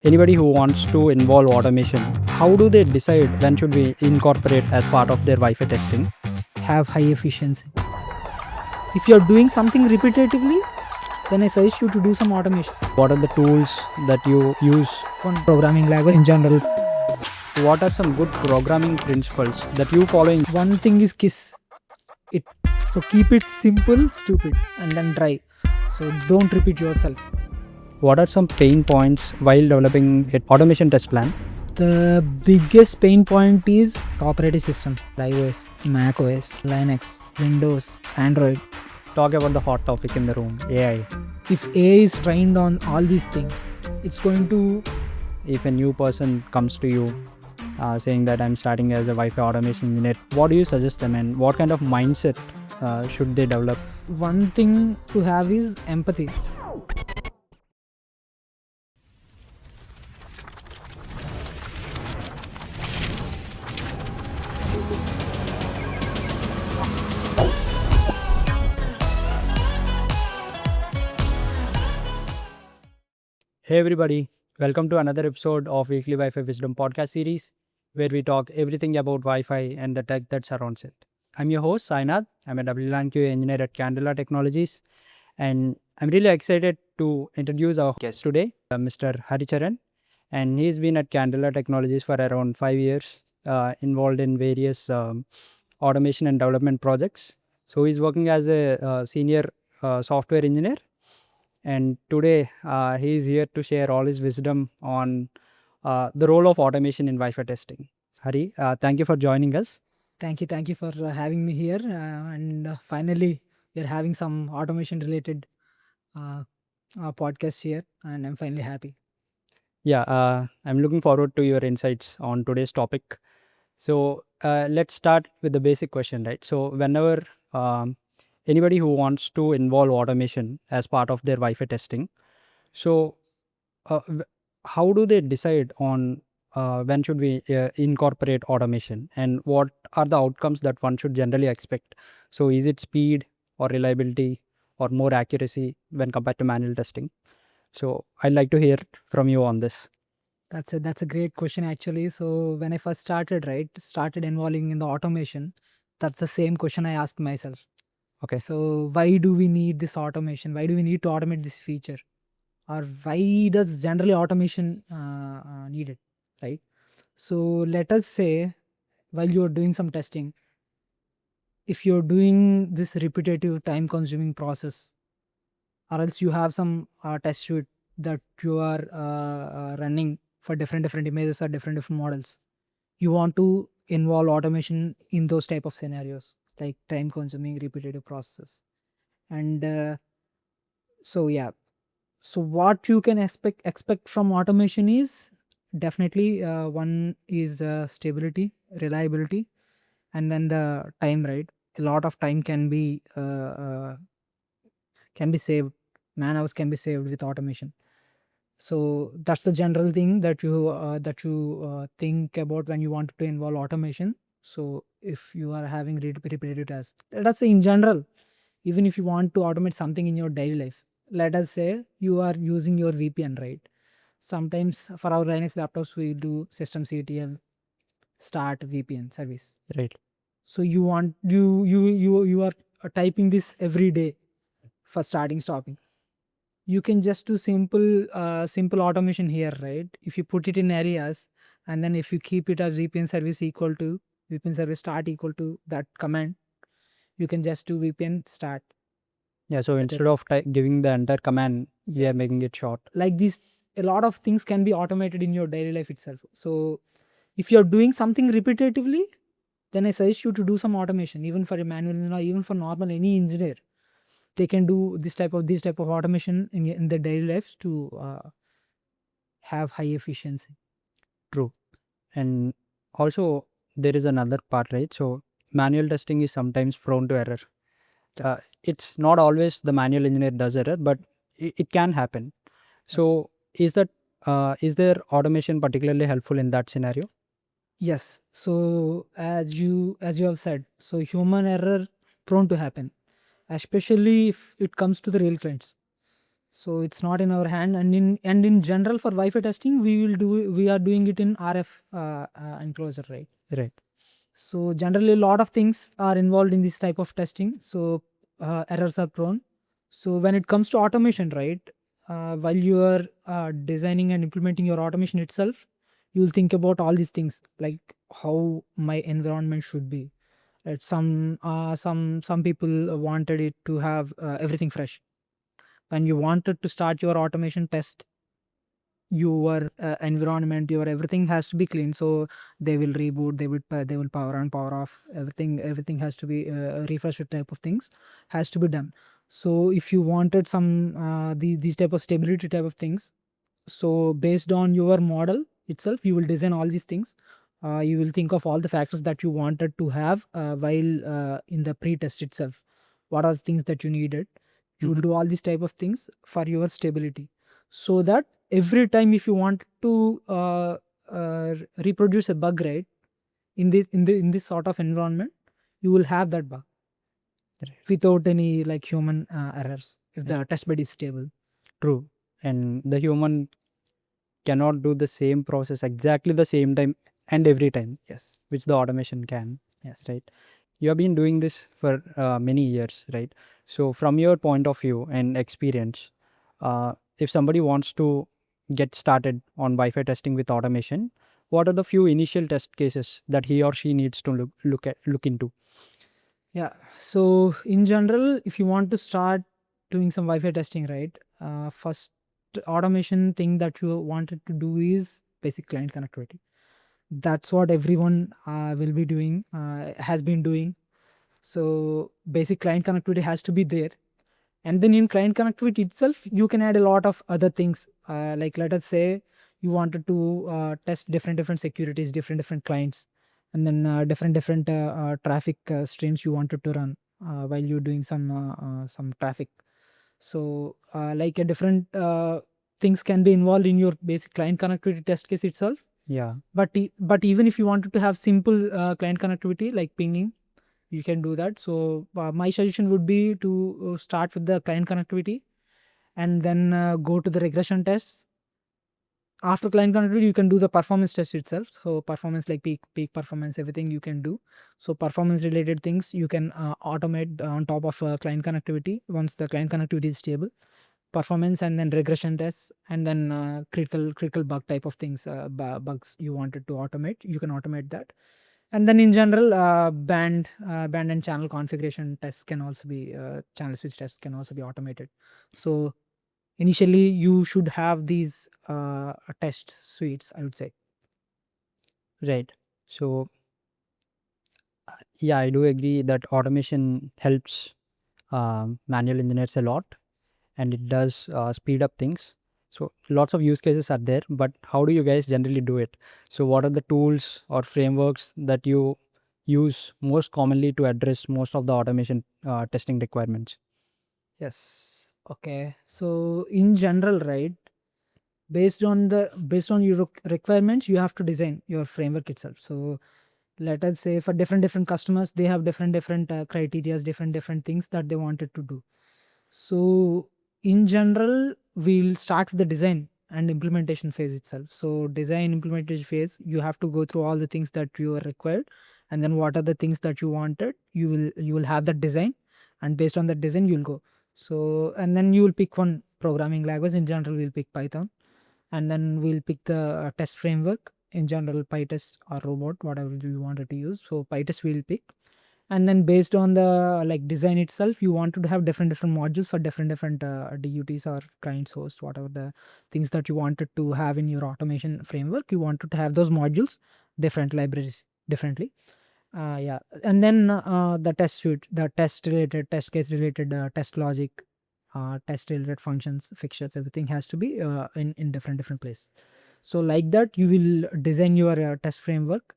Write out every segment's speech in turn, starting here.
Anybody who wants to involve automation, how do they decide when should we incorporate as part of their Wi-Fi testing? Have high efficiency. If you're doing something repetitively, then I suggest you to do some automation. What are the tools that you use? One programming language in general. What are some good programming principles that you follow in? One thing is KISS. So keep it simple, stupid, and then try. So don't repeat yourself. What are some pain points while developing an automation test plan? The biggest pain point is operating systems: iOS, macOS, Linux, Windows, Android. Talk about the hot topic in the room, AI. If AI is trained on all these things, it's going to. If a new person comes to you saying that I'm starting as a Wi-Fi automation engineer, what do you suggest them and what kind of mindset should they develop? One thing to have is empathy. Hey everybody, welcome to another episode of Weekly Wi-Fi Wisdom podcast series, where we talk everything about Wi-Fi and the tech that surrounds it. I'm your host Sainath. I'm a WLAN QA engineer at Candela Technologies, and I'm really excited to introduce our guest today, Mr. Haricharan, and he's been at Candela Technologies for around 5 years, involved in various automation and development projects. So he's working as a senior software engineer, and today he is here to share all his wisdom on the role of automation in Wi-Fi testing. Hari, thank you for joining us. Thank you for having me here. And finally, we're having some automation related podcast here, and I'm finally happy. Yeah, I'm looking forward to your insights on today's topic. So let's start with the basic question, right? So whenever anybody who wants to involve automation as part of their Wi-Fi testing, so w- how do they decide on when should we incorporate automation and what are the outcomes that one should generally expect? So is it speed or reliability or more accuracy when compared to manual testing? So I'd like to hear from you on this. That's a great question actually. So when I first started involving in the automation, that's the same question I asked myself. Okay. So why do we need this automation? Why do we need to automate this feature? Or why does generally automation needed, right? So let us say while you're doing some testing, if you're doing this repetitive time consuming process, or else you have some test suite that you are running for different images or different models, you want to involve automation in those type of scenarios like time consuming repetitive processes. And so yeah, so what you can expect from automation is definitely one is stability, reliability, and then the time, right? A lot of time can be saved, man hours can be saved with automation. So that's the general thing that you think about when you want to involve automation. So if you are having repetitive tasks, let us say in general, even if you want to automate something in your daily life, let us say you are using your VPN, right? Sometimes for our Linux laptops we do systemctl start VPN service. Right. So you are typing this every day for starting stopping. You can just do simple automation here, right? If you put it in areas, and then if you keep it as VPN service equal to VPN service start equal to that command, you can just do VPN start. Yeah. So instead of giving the entire command, we are making it short. Like this, a lot of things can be automated in your daily life itself. So if you're doing something repetitively, then I suggest you to do some automation, even for a manual engineer, even for normal any engineer. They can do this type of automation in their daily lives to have high efficiency. True. And also there is another part, right? So manual testing is sometimes prone to error. It's not always the manual engineer does error, but it can happen. So is there automation particularly helpful in that scenario? Yes. So as you have said, so human error prone to happen, especially if it comes to the real clients. So it's not in our hand. And in general for Wi-Fi testing, we are doing it in RF enclosure, right? Right. So generally, a lot of things are involved in this type of testing. So errors are prone. So when it comes to automation, right, while you are designing and implementing your automation itself, you'll think about all these things like how my environment should be. Right? Some people wanted it to have everything fresh. When you wanted to start your automation test, your environment, your everything has to be clean. So they will reboot, they will power on, power off, everything has to be refreshed type of things has to be done. So if you wanted some these type of stability type of things, so based on your model itself, you will design all these things. You will think of all the factors that you wanted to have while in the pre-test itself. What are the things that you needed? You will do all these type of things for your stability, so that every time if you want to reproduce a bug, right, in this sort of environment, you will have that bug without any like human errors if the test bed is stable. True. And the human cannot do the same process exactly the same time and every time, Yes. which the automation can. Yes. Right. You have been doing this for many years, right? So from your point of view and experience, if somebody wants to get started on Wi-Fi testing with automation, what are the few initial test cases that he or she needs to look into? Yeah. So in general, if you want to start doing some Wi-Fi testing, right, first automation thing that you wanted to do is basic client connectivity. That's what everyone will be doing, has been doing. So basic client connectivity has to be there. And then in client connectivity itself, you can add a lot of other things. Like let us say you wanted to test different securities, different clients, and then different traffic streams you wanted to run while you're doing some traffic. So like a different things can be involved in your basic client connectivity test case itself. Yeah. But even if you wanted to have simple client connectivity like pinging, you can do that. So my suggestion would be to start with the client connectivity and then go to the regression tests. After client connectivity, you can do the performance test itself. So performance like peak performance, everything you can do. So performance related things you can automate on top of client connectivity once the client connectivity is stable. Performance and then regression tests and then critical bug type of things, bugs you wanted to automate, you can automate that. And then in general, band and channel configuration tests can also be channel switch tests can also be automated. So initially you should have these test suites, I would say. Right. So yeah, I do agree that automation helps manual engineers a lot, and it does speed up things. So lots of use cases are there, but how do you guys generally do it? So what are the tools or frameworks that you use most commonly to address most of the automation testing requirements? Yes. Okay. So in general, right, based on your requirements, you have to design your framework itself. So let us say for different customers, they have different criterias, different things that they wanted to do. So in general, we'll start with the design and implementation phase itself. So design implementation phase, you have to go through all the things that you are required, and then what are the things that you wanted. You will have that design, and based on that design, you'll go. So and then you will pick one programming language. In general, we'll pick Python, and then we'll pick the test framework. In general, PyTest or robot, whatever you wanted to use. So PyTest we'll pick, and then based on the like design itself, you wanted to have different modules for different duts or clients host, whatever the things that you wanted to have in your automation framework, you wanted to have those modules, different libraries differently. Yeah. And then the test suite, the test related, test case related, test logic, test related functions, fixtures, everything has to be in different place. So like that you will design your test framework,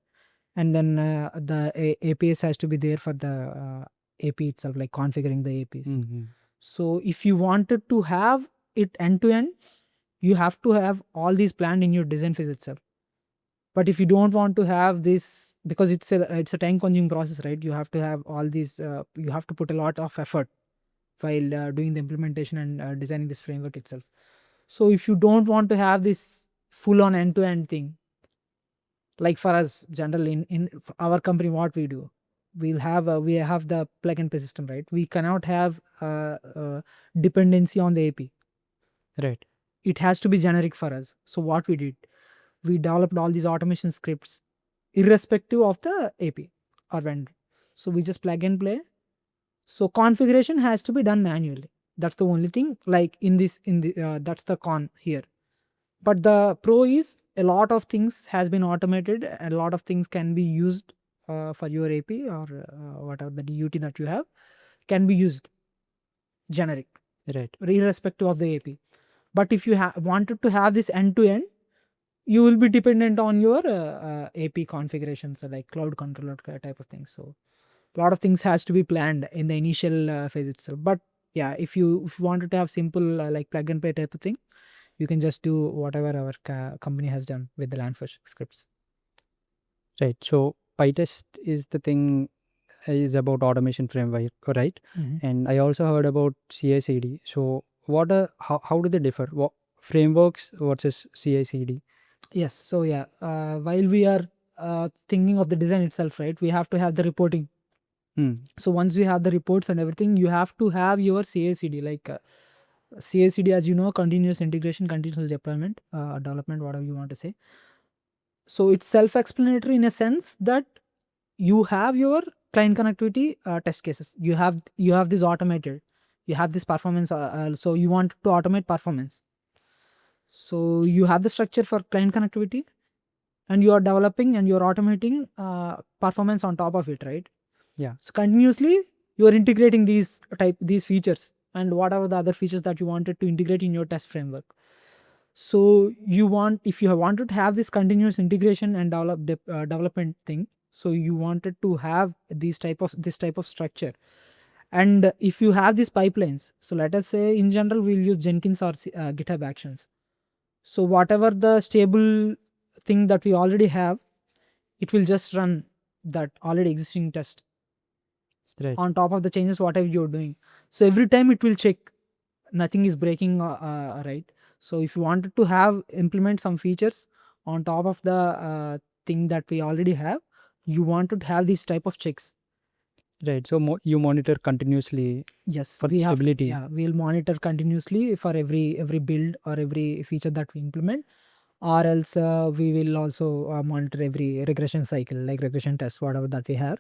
and then the APIs has to be there for the AP itself, like configuring the APIs. Mm-hmm. So if you wanted to have it end to end, you have to have all these planned in your design phase itself. But if you don't want to have this, because it's a time consuming process, right? You have to have all these, you have to put a lot of effort while doing the implementation and designing this framework itself. So if you don't want to have this full on end-to-end thing, like for us generally in our company, what we do, we have the plug and play system, right? We cannot have dependency on the AP. Right. It has to be generic for us. So what we did, we developed all these automation scripts irrespective of the AP or vendor. So we just plug and play. So configuration has to be done manually. That's the only thing. Like in the that's the con here. But the pro is a lot of things has been automated. A lot of things can be used for your AP or whatever the DUT that you have can be used generic, Right. irrespective of the AP. But if you wanted to have this end to end, you will be dependent on your AP configurations, like cloud controller type of things. So a lot of things has to be planned in the initial phase itself. But yeah, if you wanted to have simple like plug and play type of thing, you can just do whatever our company has done with the Landfish scripts. Right. So PyTest is the thing is about automation framework, right? And I also heard about CI/CD. So what are how do they differ? What frameworks versus CI/CD? Yes. So yeah, while we are thinking of the design itself, right, we have to have the reporting. So once we have the reports and everything, you have to have your CI/CD, like CI/CD, as you know, continuous integration, continuous deployment, development, whatever you want to say. So it's self-explanatory in a sense that you have your client connectivity test cases. You have this automated. You have this performance. So you want to automate performance. So you have the structure for client connectivity, and you are developing and you are automating performance on top of it, right? Yeah. So continuously you are integrating these features and whatever the other features that you wanted to integrate in your test framework. So if you have wanted to have this continuous integration and development thing, so you wanted to have this type of structure. And if you have these pipelines, so let us say in general we'll use Jenkins or GitHub Actions. So whatever the stable thing that we already have, it will just run that already existing test Right. on top of the changes whatever you're doing. So every time it will check nothing is breaking, right? So if you wanted to have implement some features on top of the thing that we already have, you want to have these type of checks. Right. So you monitor continuously. Yes, for we have stability. Yeah, we'll monitor continuously for every build or every feature that we implement, or else we will also monitor every regression cycle, like regression test, whatever that we have.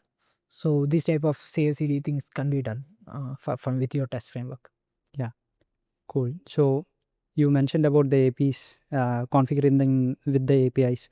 So these type of CI/CD things can be done from with your test framework. Yeah. Cool. So you mentioned about the APs, configuring them with the APIs.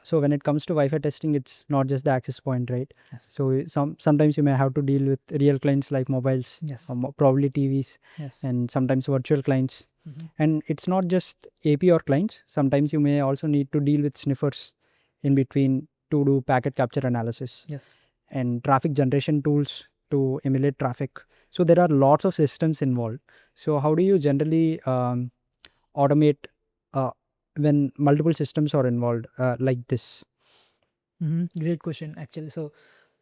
So when it comes to Wi-Fi testing, it's not just the access point, right? Yes. So sometimes you may have to deal with real clients like mobiles, Yes. probably TVs, Yes. and sometimes virtual clients. And it's not just AP or clients. Sometimes you may also need to deal with sniffers in between to do packet capture analysis. Yes. And traffic generation tools to emulate traffic. So there are lots of systems involved. So how do you generally automate when multiple systems are involved like this? Great question, actually.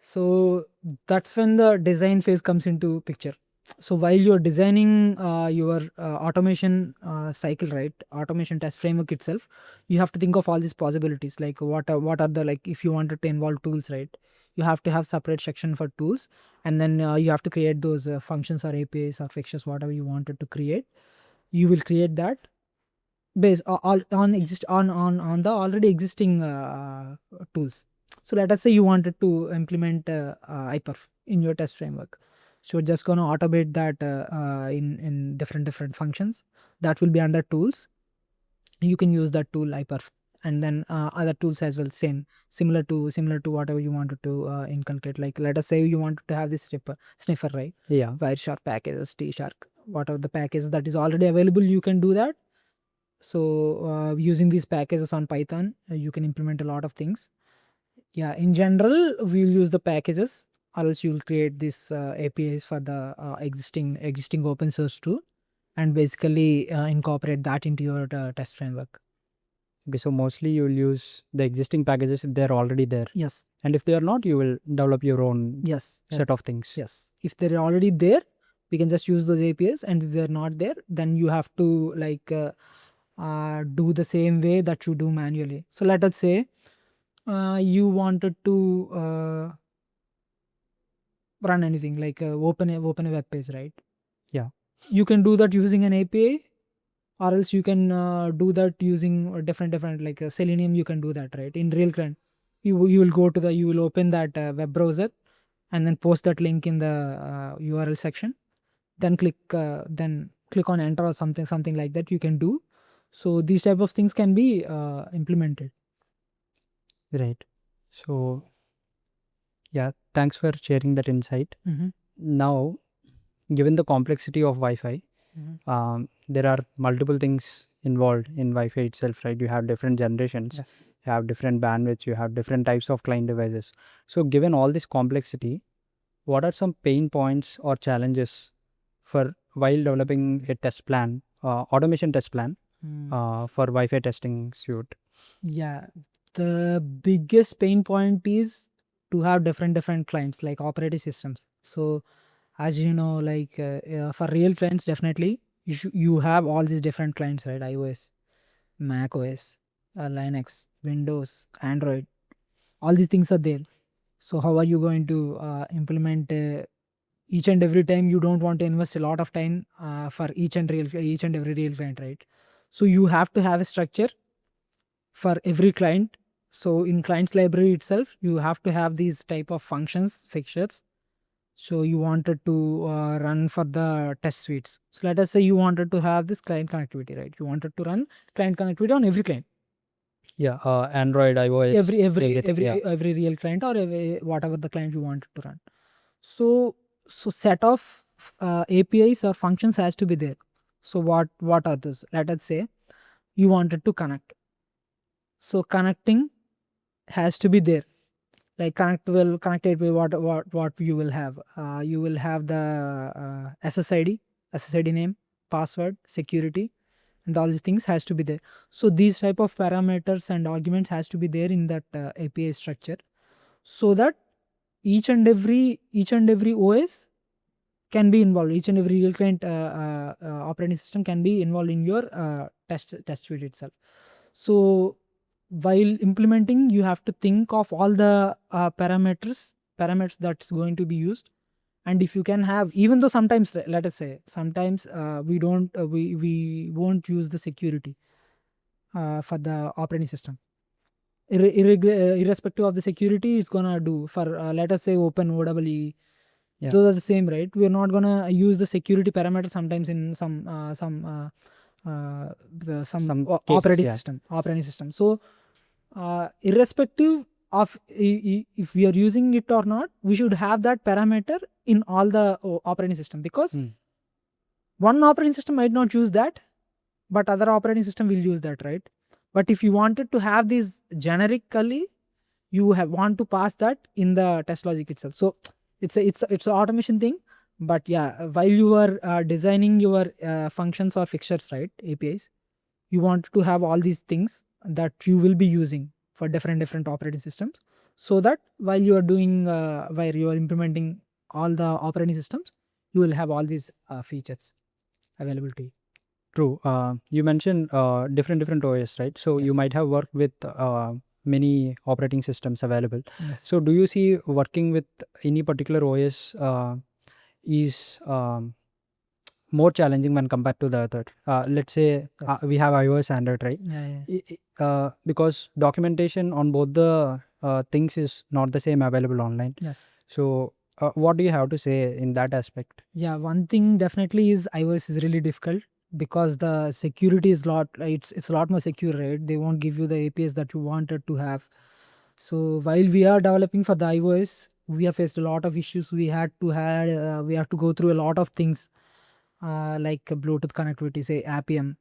So that's when the design phase comes into picture. So while you're designing your automation cycle, right, automation test framework itself, you have to think of all these possibilities, like what are the, like, if you wanted to involve tools, right, you have to have separate section for tools, and then you have to create those functions or APIs or fixtures, whatever you wanted to create. You will create that based on the already existing tools. So let us say you wanted to implement iperf in your test framework. So you're just going to automate that in different functions that will be under tools. You can use that tool iperf, and then other tools as well, similar to whatever you wanted to inculcate. Like let us say you wanted to have this sniffer, right? Yeah. Wireshark packages, T-Shark, whatever the package that is already available, you can do that. So using these packages on Python, you can implement a lot of things. Yeah, in general, we'll use the packages, or else you'll create these APIs for the existing open source tool, and basically incorporate that into your test framework. Okay, so mostly you will use the existing packages if they're already there. Yes. And if they are not, you will develop your own Yes. set of things. Yes. If they're already there, we can just use those APIs, and if they're not there, then you have to do the same way that you do manually. So let us say you wanted to run anything like open a web page, right? Yeah. You can do that using an API, or else you can do that using different like Selenium. You can do that, right? In real client, you will go to the, you will open that web browser and then post that link in the URL section, then click on enter or something like that you can do. So these type of things can be implemented. Right. So yeah, thanks for sharing that insight. Now, given the complexity of Wi-Fi, there are multiple things involved in Wi-Fi itself, right? You have different generations, Yes. you have different bandwidths, you have different types of client devices. So given all this complexity, what are some pain points or challenges for while developing a test plan, automation test plan for Wi-Fi testing suite? Yeah, the biggest pain point is to have different clients like operating systems. So as you know, like for real clients, definitely you have all these different clients, right? iOS, Mac OS, Linux, Windows, Android, all these things are there. So how are you going to implement each and every time? You don't want to invest a lot of time for each and every real client, right? So you have to have a structure for every client. So in clients library itself, you have to have these type of functions fixtures. So you wanted to run for the test suites. So let us say you wanted to have this client connectivity, right? You wanted to run client connectivity on every client, Yeah, Android, iOS, everything. Yeah. every real client, or whatever the client you wanted to run. So set of APIs or functions has to be there. So what are those? Let us say you wanted to connect. So connecting has to be there. Like connected with what you will have. You will have the SSID name, password, security, and all these things has to be there. So these type of parameters and arguments has to be there in that API structure, so that each and every OS can be involved. Each and every real client operating system can be involved in your test suite itself. So while implementing, you have to think of all the parameters that's going to be used. And if you can have, even though sometimes, let us say sometimes we won't use the security for the operating system. Irrespective of the security, it's gonna do for let us say open OEE. Yeah. Those are the same, right? We're not gonna use the security parameter sometimes in some Some cases, operating yeah. system. So irrespective of if we are using it or not, we should have that parameter in all the operating system, because one operating system might not use that, but other operating system will use that, right? But if you wanted to have these generically, you want to pass that in the test logic itself. So it's an automation thing. But yeah, while you are designing your functions or fixtures, right, APIs, you want to have all these things that you will be using for different operating systems, so that while you are implementing all the operating systems, you will have all these features available to you. True. You mentioned different OS, right? So you Yes. might have worked with many operating systems available. Yes. So do you see working with any particular OS is more challenging when compared to the other? Let's say Yes. we have iOS, Android, right? Yeah. Because documentation on both the things is not the same available online. Yes. So what do you have to say in that aspect? Yeah, one thing definitely is iOS is really difficult, because the security is it's a lot more secure, right? They won't give you the APIs that you wanted to have. So while we are developing for the iOS, we have faced a lot of issues. We have to go through a lot of things, like Bluetooth connectivity, say APM.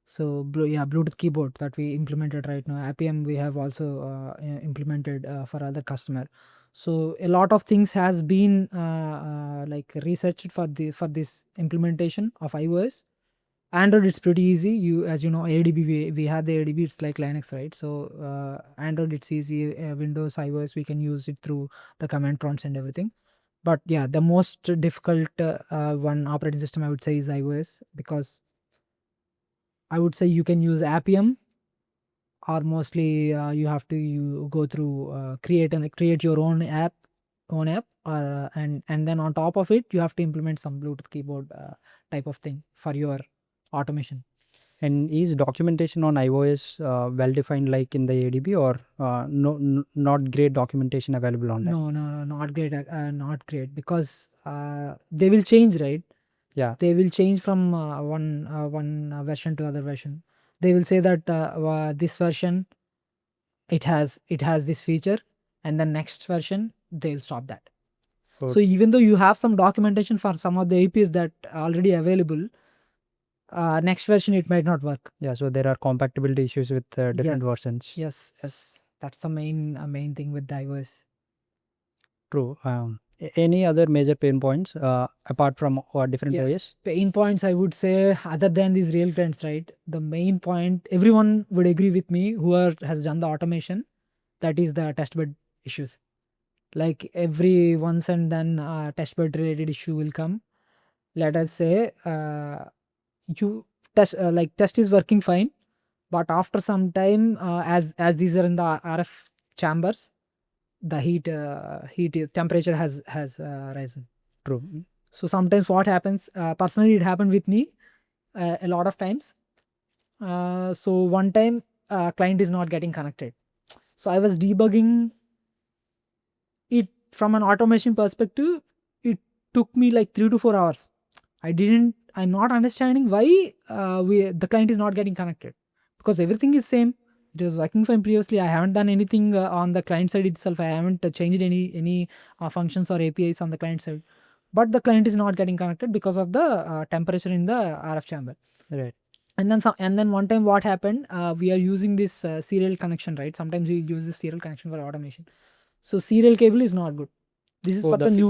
So Bluetooth keyboard that we implemented right now. APM we have also implemented for other customer. So a lot of things has been like researched for this implementation of iOS. Android, it's pretty easy. As you know, ADB, we have the ADB. It's like Linux, right? So Android, it's easy. Windows, iOS, we can use it through the command prompts and everything. But yeah, the most difficult one operating system I would say is iOS, because I would say you can use Appium, or mostly you have to go through create your own app, and then on top of it you have to implement some Bluetooth keyboard type of thing for your automation. And is documentation on iOS well defined like in the ADB, or not great documentation available on that? No, not great, not great, because they will change, right? Yeah. They will change from one version to other version. They will say that this version it has this feature, and the next version they'll stop that. So even though you have some documentation for some of the APIs that are already available, next version it might not work. Yeah, so there are compatibility issues with different versions. Yes, that's the main thing with the iOS. True. Any other major pain points apart from different OS? Pain points, I would say, other than these real trends, right? The main point, everyone would agree with me who has done the automation, that is the testbed issues. Like every once and then testbed related issue will come. Let us say you test is working fine, but after some time, as these are in the RF chambers, the heat temperature has risen. True. So sometimes what happens, personally it happened with me a lot of times. So one time client is not getting connected, so I was debugging it from an automation perspective. It took me like 3 to 4 hours. I'm not understanding why the client is not getting connected, because everything is same. It was working fine previously. I haven't done anything on the client side itself. I haven't changed any functions or APIs on the client side, but the client is not getting connected because of the temperature in the RF chamber. Right. And then one time what happened, we are using this serial connection, right? Sometimes we use this serial connection for automation. So serial cable is not good. This is for the new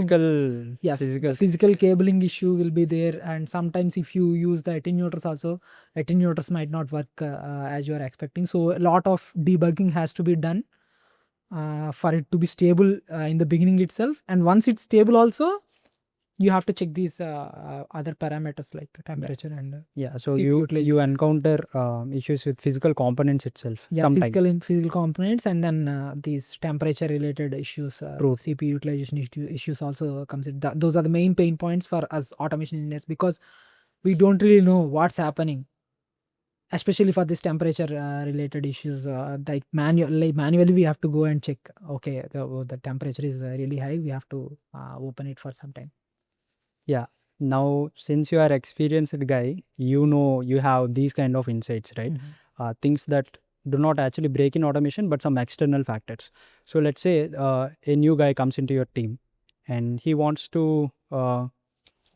physical cabling issue will be there. And sometimes if you use the attenuators also, attenuators might not work as you are expecting. So a lot of debugging has to be done for it to be stable in the beginning itself. And once it's stable also, you have to check these other parameters like temperature and so you encounter issues with physical components itself. Physical components, and then these temperature related issues, CPU utilization issues also comes in. Those are the main pain points for us automation engineers, because we don't really know what's happening, especially for this temperature related issues. Like manually we have to go and check, okay, the temperature is really high, we have to open it for some time. Yeah. Now, since you are experienced guy, you have these kind of insights, right? Things that do not actually break in automation, but some external factors. So let's say a new guy comes into your team and he wants to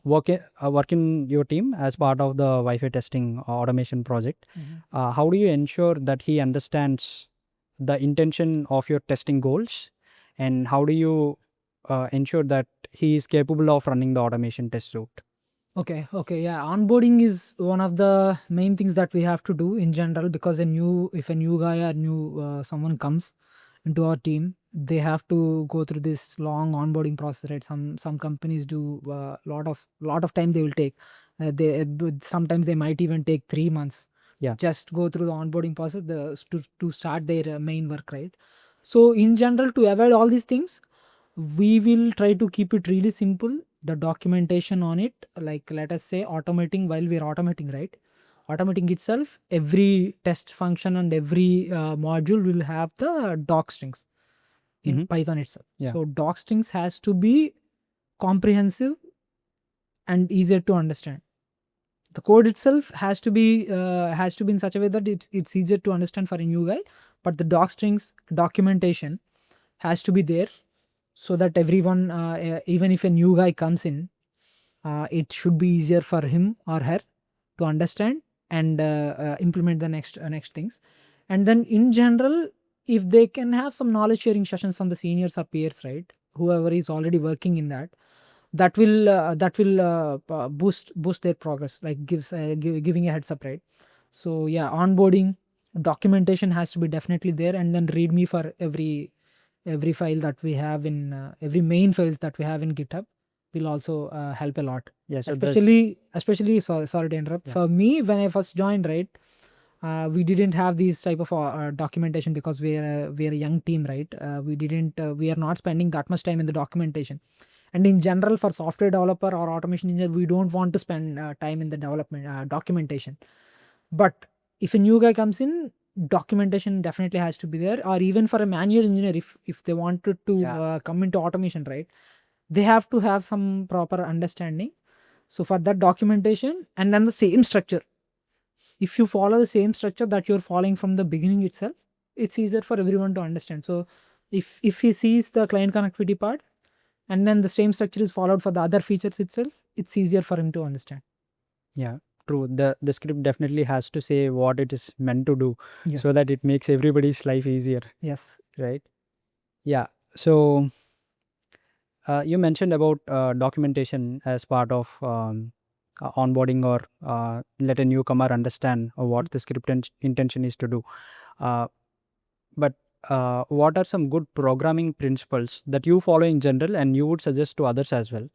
work in your team as part of the Wi-Fi testing automation project. How do you ensure that he understands the intention of your testing goals, and how do you ensure that he is capable of running the automation test suite? Okay, yeah. Onboarding is one of the main things that we have to do in general, because if a new guy or new someone comes into our team, they have to go through this long onboarding process, right? Some companies do lot of time they will take. They sometimes they might even take 3 months. Yeah. Just go through the onboarding process to start their main work, right? So in general, to avoid all these things, we will try to keep it really simple. The documentation on it, like let us say automating, while we are automating, right? Automating itself, every test function and every module will have the doc strings in Python itself. So doc strings has to be comprehensive and easier to understand. The code itself has to be in such a way that it's easier to understand for a new guy, but the doc strings documentation has to be there, so that everyone, even if a new guy comes in, it should be easier for him or her to understand and implement the next things. And then in general, if they can have some knowledge sharing sessions from the seniors or peers, right, whoever is already working in that will boost their progress, like giving a heads up, right? So yeah, onboarding documentation has to be definitely there, and then readme for every every file that we have in every main files that we have in GitHub will also help a lot. Yeah, so Especially sorry to interrupt. Yeah. For me, when I first joined, right, we didn't have these type of documentation because we're a young team, right? We are not spending that much time in the documentation. And in general, for software developer or automation engineer, we don't want to spend time in the development documentation. But if a new guy comes in, documentation definitely has to be there. Or even for a manual engineer, if they wanted to come into automation, right, they have to have some proper understanding. So for that documentation, and then the same structure, if you follow the same structure that you're following from the beginning itself, it's easier for everyone to understand. So if he sees the client connectivity part, and then the same structure is followed for the other features itself, it's easier for him to understand. Yeah, true. The script definitely has to say what it is meant to do, Yeah. so that it makes everybody's life easier, Yes. right? Yeah. So you mentioned about documentation as part of onboarding, or let a newcomer understand what the script intention is to do. But what are some good programming principles that you follow in general and you would suggest to others as well?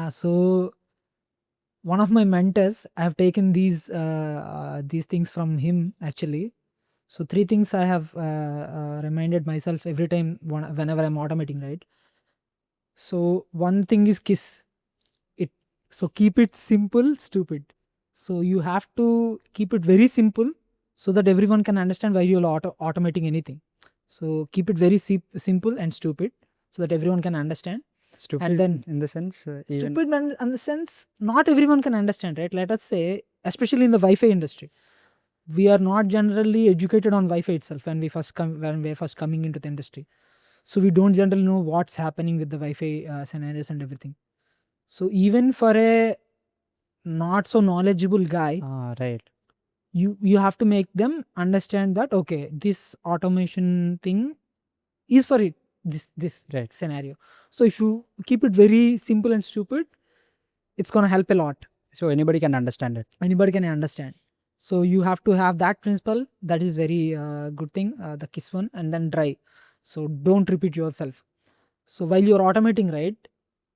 So one of my mentors, I have taken these things from him actually. So 3 things I have reminded myself every time whenever I'm automating, right? So one thing is KISS. It so keep it simple, stupid. So you have to keep it very simple so that everyone can understand why you're automating anything. So keep it very simple and stupid so that everyone can understand. Stupid then in the sense, even Stupid in the sense not everyone can understand, right? Let us say, especially in the Wi-Fi industry, we are not generally educated on Wi-Fi itself when we're first coming into the industry. So we don't generally know what's happening with the Wi-Fi scenarios and everything. So even for a not so knowledgeable guy, right. you have to make them understand that okay, this automation thing is for it, this Right. scenario. So if you keep it very simple and stupid, it's gonna help a lot. So anybody can understand it. Anybody can understand. So you have to have that principle. That is very good thing. The KISS one, and then dry. So don't repeat yourself. So while you're automating, right,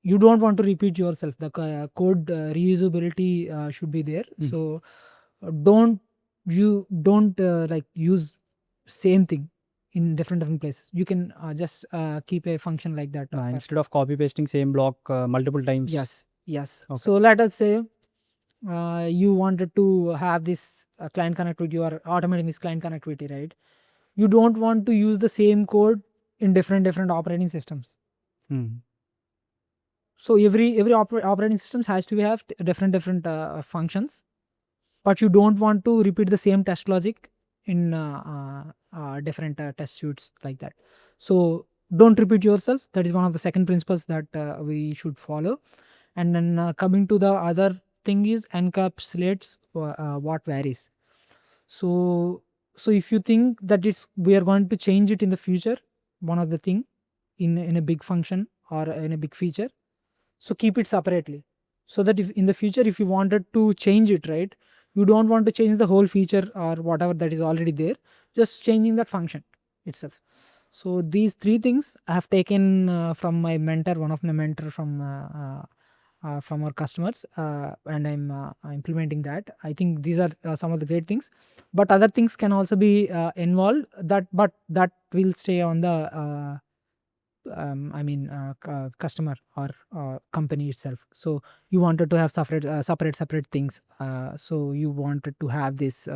you don't want to repeat yourself. The code reusability should be there. So don't like use same thing in different places. You can just keep a function like that. Instead of copy pasting same block multiple times. Yes. Okay. So let us say you wanted to have this client connectivity, you are automating this client connectivity, right? You don't want to use the same code in different operating systems. So every operating systems has to have different functions, but you don't want to repeat the same test logic in different test suites like that. So don't repeat yourself. That is one of the second principles that we should follow. And then coming to the other thing is encapsulates what varies. So if you think that we are going to change it in the future, one of the thing in a big function or in a big feature, so keep it separately, so that if in the future if you wanted to change it, right, you don't want to change the whole feature or whatever that is already there, just changing that function itself. So these 3 things I have taken from my mentor, one of my mentor from our customers, and I'm implementing that. I think these are some of the great things, but other things can also be involved, but that will stay on the customer or company itself. So you wanted to have separate things. So you wanted to have this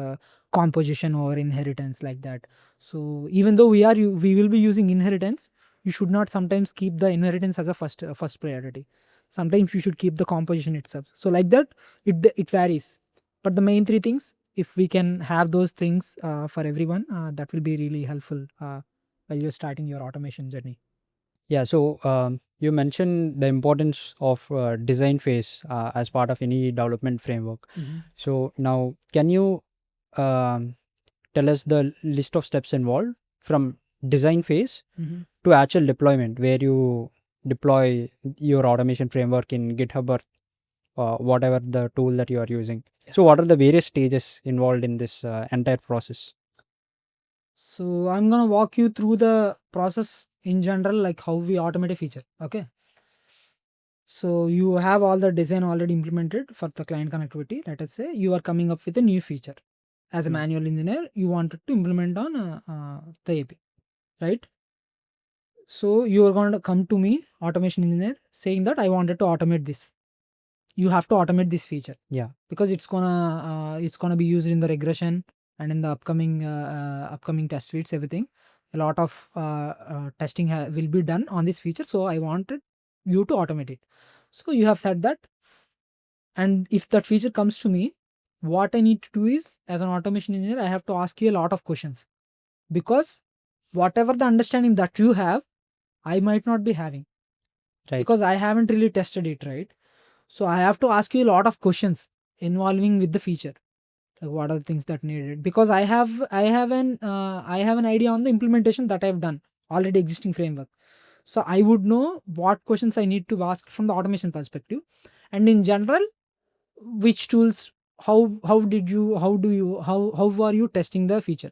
composition or inheritance like that. So even though we will be using inheritance, you should not sometimes keep the inheritance as a first priority. Sometimes you should keep the composition itself. So like that, it varies. But the main 3 things, if we can have those things for everyone, that will be really helpful while you're starting your automation journey. Yeah, so you mentioned the importance of design phase as part of any development framework. So now, can you tell us the list of steps involved from design phase to actual deployment, where you deploy your automation framework in GitHub or whatever the tool that you are using? So what are the various stages involved in this entire process? So I'm gonna walk you through the process in general, like how we automate a feature. Okay. So you have all the design already implemented for the client connectivity. Let us say you are coming up with a new feature. As a Yeah. manual engineer, you wanted to implement on the API, right? So you are going to come to me, automation engineer, saying that I wanted to automate this. You have to automate this feature. Yeah. Because it's gonna be used in the regression and in the upcoming test suites, everything. A lot of testing will be done on this feature, so I wanted you to automate it. So you have said that, and if that feature comes to me, what I need to do is, as an automation engineer, I have to ask you a lot of questions, because whatever the understanding that you have, I might not be having, Right. because I haven't really tested it, right? So I have to ask you a lot of questions involving with the feature. Like what are the things that needed? Because I have an idea on the implementation that I've done already existing framework. So I would know what questions I need to ask from the automation perspective, and in general, which tools, how are you testing the feature.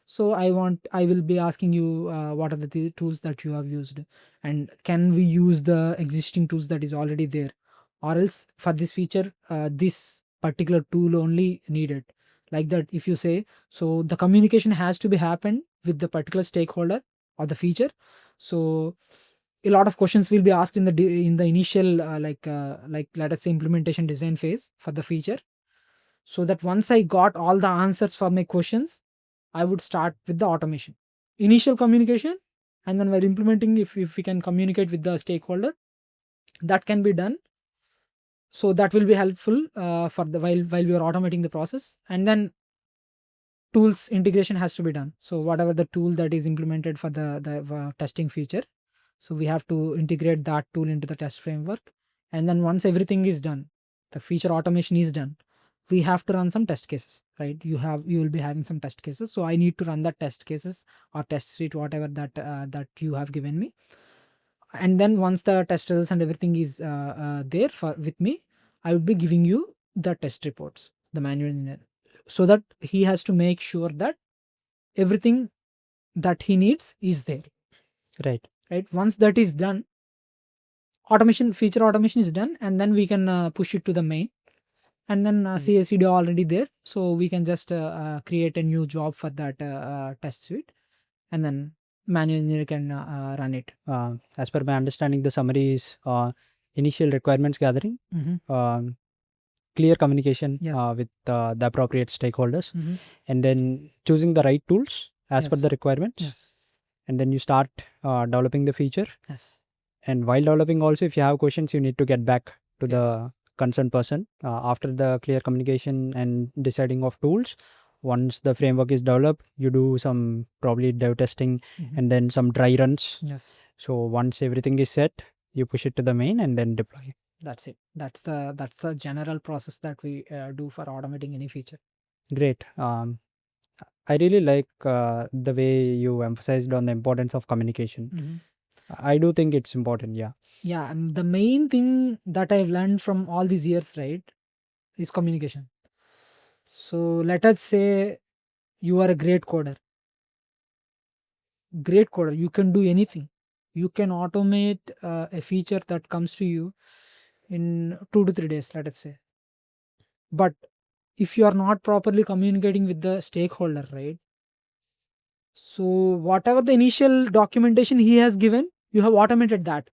So I will be asking you what are the tools that you have used, and can we use the existing tools that is already there, or else for this feature this particular tool only needed. Like that, if you say, so the communication has to be happened with the particular stakeholder or the feature. So a lot of questions will be asked in the initial like let us say implementation design phase for the feature, so that once I got all the answers for my questions, I would start with the automation. Initial communication, and then while implementing, if we can communicate with the stakeholder, that can be done. So that will be helpful for the while we are automating the process. And then tools integration has to be done. So whatever the tool that is implemented for the testing feature, so we have to integrate that tool into the test framework. And then once everything is done, the feature automation is done, we have to run some test cases, right? You will be having some test cases. So I need to run that test cases or test suite, whatever that you have given me. And then once the test results and everything is there for with me, I would be giving you the test reports, the manual engineer, so that he has to make sure that everything that he needs is there. Right, once that is done, feature automation is done, and then we can push it to the main. And then CI/CD already there, so we can just create a new job for that test suite, and then manual engineer can run it. As per my understanding, the summary is initial requirements gathering, clear communication Yes. with the appropriate stakeholders, Mhm. and then choosing the right tools as per Yes. the requirements. Yes. And then you start developing the feature. Yes. And while developing also, if you have questions, you need to get back to Yes. the concerned person after the clear communication and deciding of tools. Once the framework is developed, you do some probably dev testing and then some dry runs. Yes. So once everything is set, you push it to the main and then deploy. That's it. That's the general process that we do for automating any feature. Great. I really like the way you emphasized on the importance of communication. I do think it's important. Yeah. Yeah, and the main thing that I've learned from all these years, right, is communication. So let us say you are a great coder. You can do anything. You can automate a feature that comes to you in 2 to 3 days, let us say. But if you are not properly communicating with the stakeholder, right, so whatever the initial documentation he has given, you have automated that,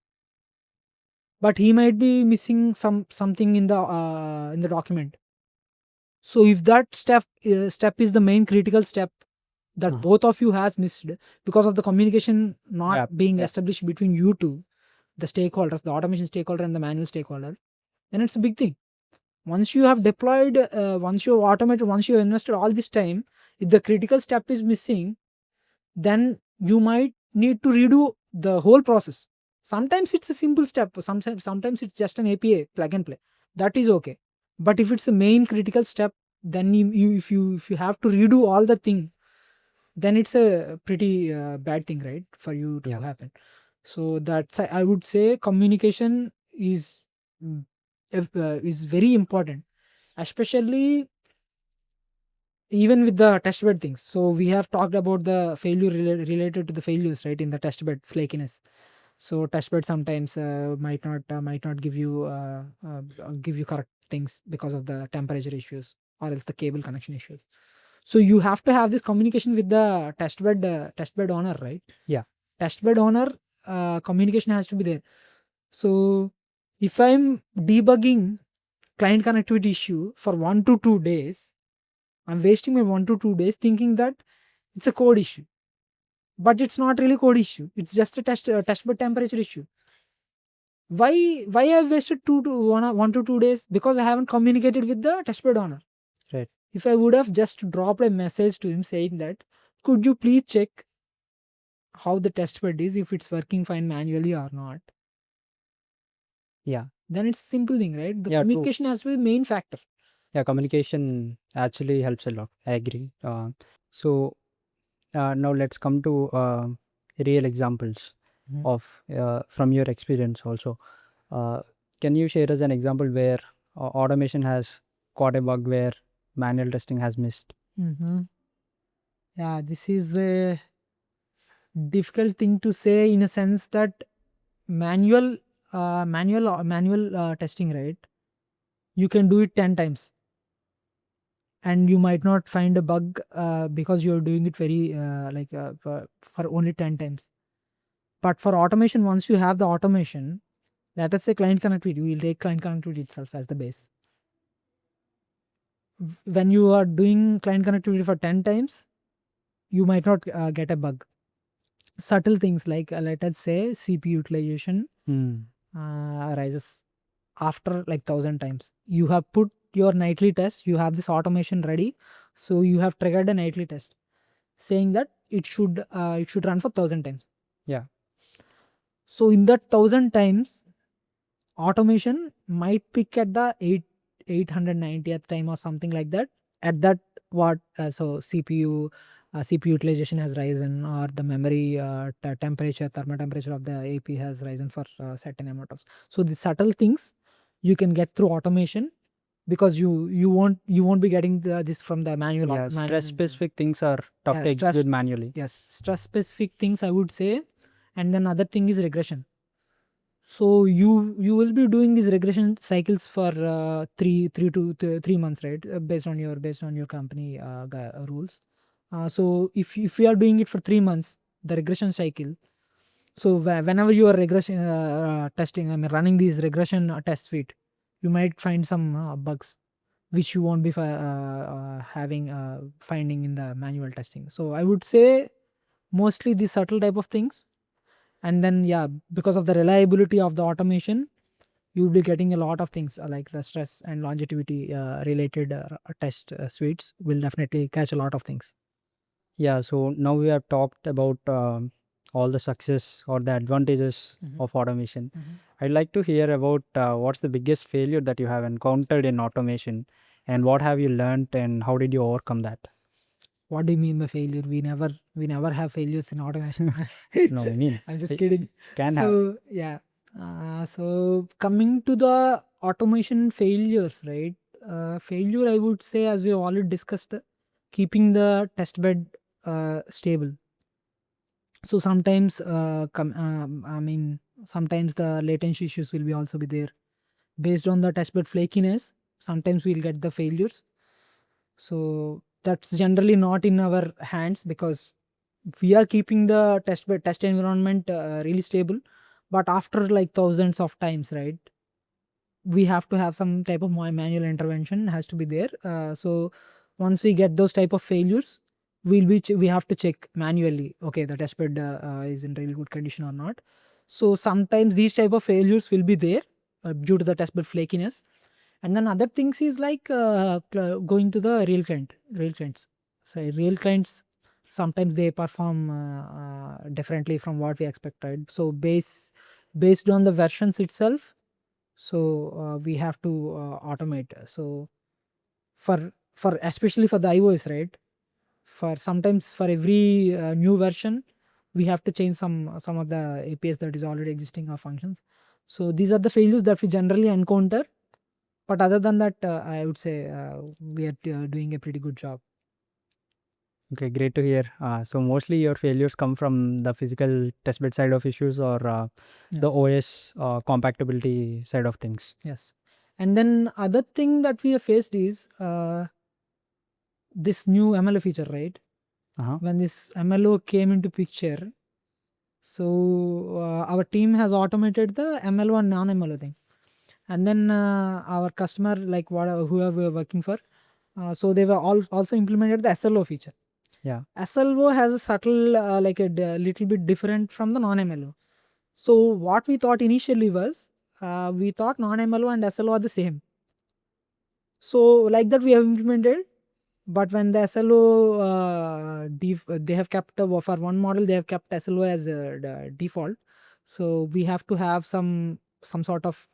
but he might be missing something in the document. So if that step is the main critical step that both of you has missed, because of the communication not being established between you two, the stakeholders, the automation stakeholder and the manual stakeholder, then it's a big thing. Once you have deployed, once you have automated, once you have invested all this time, if the critical step is missing, then you might need to redo the whole process. Sometimes it's a simple step, sometimes it's just an API plug and play. That is okay. But if it's a main critical step, then if you have to redo all the thing, then it's a pretty bad thing, right, for you to happen. So that's, I would say, communication is very important, especially even with the test bed things. So we have talked about the failure related to the failures, right, in the test bed flakiness. So test bed sometimes might not give you correct things because of the temperature issues or else the cable connection issues. So you have to have this communication with the test bed owner, right? Yeah. Test bed owner, communication has to be there. So if I'm debugging client connectivity issue for 1 to 2 days, I'm wasting my 1 to 2 days thinking that it's a code issue, but it's not really code issue. It's just a test bed temperature issue. Why I've wasted 1 to 2 days? Because I haven't communicated with the test bed owner. Right. If I would have just dropped a message to him saying that, could you please check how the test bed is, if it's working fine manually or not? Yeah. Then it's simple thing, right? The Yeah, true. communication has to be the main factor. Yeah, communication actually helps a lot. I agree. So now let's come to real examples Mhm. of from your experience also. Uh, can you share us an example where automation has caught a bug where manual testing has missed? Yeah, this is a difficult thing to say in a sense that manual testing, right? You can do it 10 times and you might not find a bug because you're doing it very for only 10 times. But for automation, once you have the automation, let us say client connectivity, we'll take client connectivity itself as the base. When you are doing client connectivity for 10 times, you might not get a bug. Subtle things like let us say CPU utilization arises after like 1,000 times. You have put your nightly test, you have this automation ready, so you have triggered a nightly test saying that it should run for 1,000 times. Yeah. So in that 1,000 times, automation might pick at the 890th time or something like that. At that what so CPU utilization has risen, or the memory temperature, thermal temperature of the AP has risen for certain amount of. So the subtle things you can get through automation, because you won't be getting this from the manual. Yeah, stress specific things are tough to stress, execute manually. yes, stress specific things I would say. And then other thing is regression. So you will be doing these regression cycles for 3 months, right? Based on your company rules. So if you are doing it for 3 months, the regression cycle. So whenever you are regression testing, I mean running these regression test suite, you might find some bugs which you won't be finding in the manual testing. So I would say mostly these subtle type of things. And then yeah, because of the reliability of the automation, you'll be getting a lot of things like the stress and longevity related test suites will definitely catch a lot of things. Yeah, so now we have talked about all the success or the advantages of automation. I'd like to hear about what's the biggest failure that you have encountered in automation, and what have you learned and how did you overcome that? What do you mean by failure? We never have failures in automation. No, I mean, I'm just it kidding. can have. So yeah, so coming to the automation failures, right? Failure, I would say, as we have already discussed, keeping the test bed stable. So sometimes I mean sometimes the latency issues will be also be there based on the test bed flakiness. Sometimes we'll get the failures. So that's generally not in our hands, because we are keeping the test environment really stable, but after like thousands of times, right, we have to have some type of manual intervention has to be there. So once we get those type of failures, we have to check manually, okay, the test bed is in really good condition or not. So sometimes these type of failures will be there due to the test bed flakiness. And then other things is like going to the real clients. So real clients, sometimes they perform differently from what we expect, right? So based on the versions itself, so we have to automate. So for especially for the iOS, right, for sometimes for every new version, we have to change some of the APIs that is already existing or functions. So these are the failures that we generally encounter. But other than that, I would say we are doing a pretty good job. Okay, great to hear. So mostly your failures come from the physical testbed side of issues or the OS compatibility side of things. Yes. And then other thing that we have faced is this new MLO feature, right? When this MLO came into picture, so our team has automated the MLO and non-MLO thing. And then our customer, like whoever we are working for, so they were also implemented the SLO feature. Yeah. SLO has a subtle, like a little bit different from the non-MLO. So what we thought initially was, we thought non-MLO and SLO are the same. So like that we have implemented, but when the SLO they have kept for one model, they have kept SLO as the default. So we have to have some sort of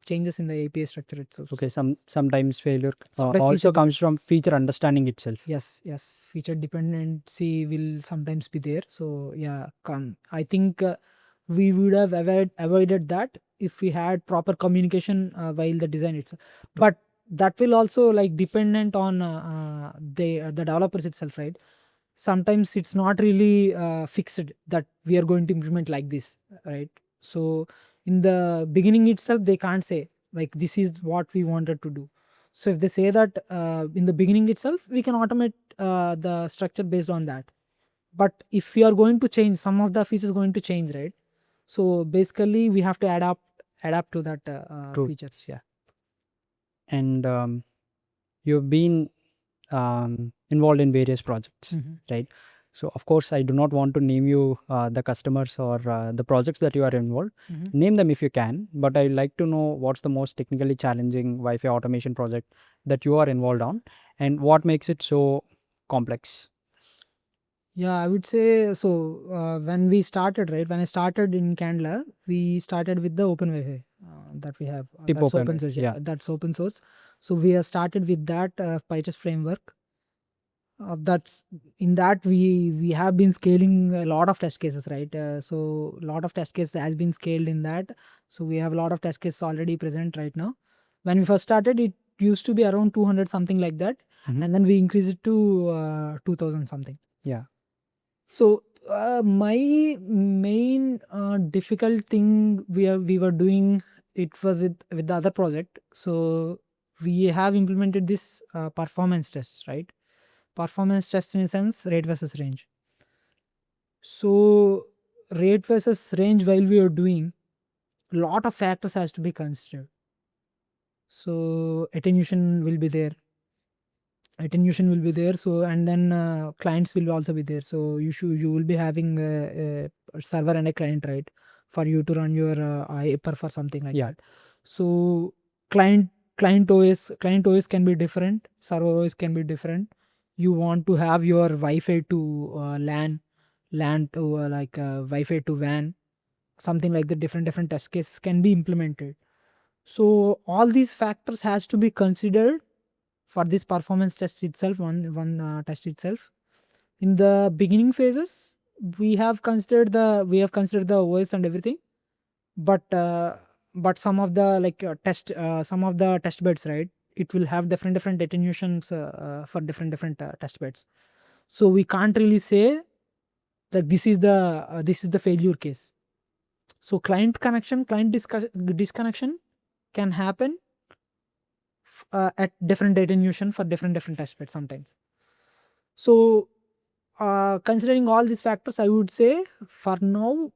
changes in the API structure itself. Okay, sometimes failure Sometimes also feature comes from feature understanding itself. Yes, feature dependency will sometimes be there. So yeah, I think we would have avoided that if we had proper communication while the design itself. But that will also like dependent on the developers itself, right? Sometimes it's not really fixed that we are going to implement like this, right? So in the beginning itself, they can't say like this is what we wanted to do. So if they say that in the beginning itself, we can automate the structure based on that. But if we are going to change, some of the features going to change, right? So basically, we have to adapt to that features. Yeah. And you've been involved in various projects, right? So of course, I do not want to name you the customers or the projects that you are involved. Name them if you can, but I'd like to know what's the most technically challenging Wi-Fi automation project that you are involved on, and what makes it so complex. Yeah, I would say so. When we started, right? When I started in Candler, we started with the open Wi-Fi that we have. Tip That's open, open source. yeah. That's open source. So we have started with that PyTest framework. That's in that we have been scaling a lot of test cases, right? So a lot of test cases has been scaled in that. So we have a lot of test cases already present right now. When we first started, it used to be around 200 something like that, and then we increased it to 2000 something. Yeah. So my main difficult thing we were doing it was with the other project. So we have implemented this performance test, right? Performance test in a sense, rate versus range. So rate versus range, while we are doing, lot of factors has to be considered. So attenuation will be there, so and then clients will also be there. So you will be having a server and a client, right, for you to run your IPR or something like that. So client OS can be different, server OS can be different. You want to have your Wi-Fi to LAN to Wi-Fi to WAN, something like the different test cases can be implemented. So all these factors has to be considered for this performance test itself, one test itself. In the beginning phases, we have considered the OS and everything, but some of the some of the test beds, right, it will have different attenuations for different test beds. So we can't really say that this is the failure case. So client disconnection can happen at different attenuation for different test beds sometimes. So considering all these factors, I would say for now,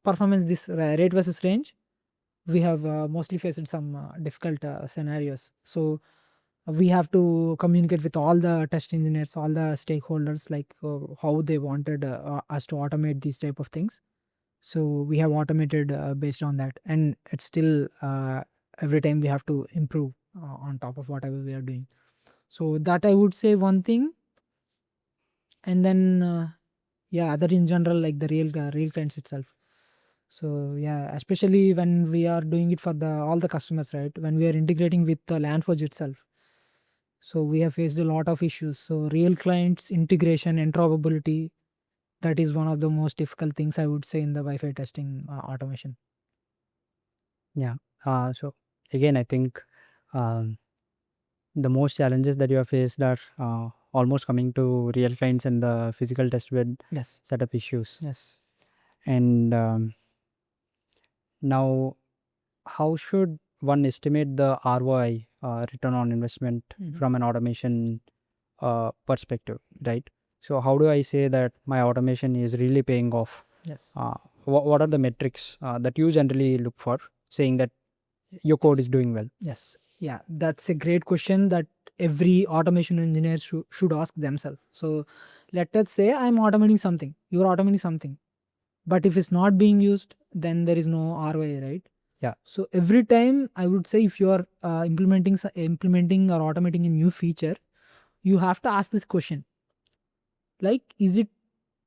performance this rate versus range, we have mostly faced some difficult scenarios. So we have to communicate with all the test engineers, all the stakeholders, like how they wanted us to automate these type of things. So we have automated based on that, and it's still every time we have to improve on top of whatever we are doing. So that I would say one thing. And then yeah, other in general, like the real clients itself. So yeah, especially when we are doing it for the all the customers, right, when we are integrating with the LandForge itself, so we have faced a lot of issues. So real clients integration, interoperability, that is one of the most difficult things, I would say, in the Wi-Fi testing automation. Yeah. So again, I think the most challenges that you have faced are almost coming to real clients and the physical test bed Yes. setup issues. Yes. And now, how should one estimate the ROI, return on investment, Mhm. from an automation perspective, right? So, how do I say that my automation is really paying off? Yes. What are the metrics that you generally look for, saying that your code is doing well? Yes. Yeah, that's a great question that every automation engineer should ask themselves. So let us say I'm automating something, you're automating something, but if it's not being used, then there is no ROI, right? Yeah. So every time I would say if you are implementing or automating a new feature, you have to ask this question, like, is it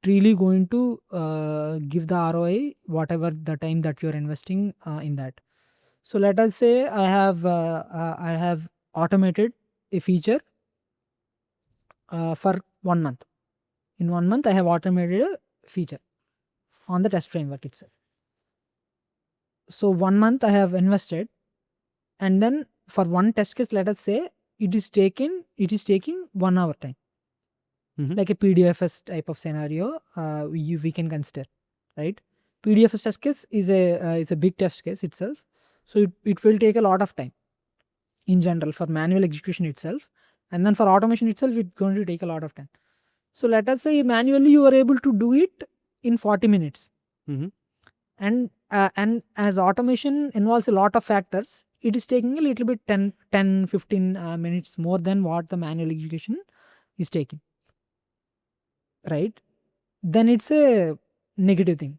really going to give the ROI whatever the time that you're investing in that? So let us say I have automated a feature for 1 month. In 1 month, I have automated a feature on the test framework itself. So 1 month I have invested, and then for one test case, let us say it is taking 1 hour time, like a PDFS type of scenario. We can consider, right? PDFS test case is a big test case itself, so it will take a lot of time in general for manual execution itself, and then for automation itself it's going to take a lot of time. So let us say manually you are able to do it in 40 minutes, and as automation involves a lot of factors, it is taking a little bit 15 minutes more than what the manual execution is taking, right? Then it's a negative thing.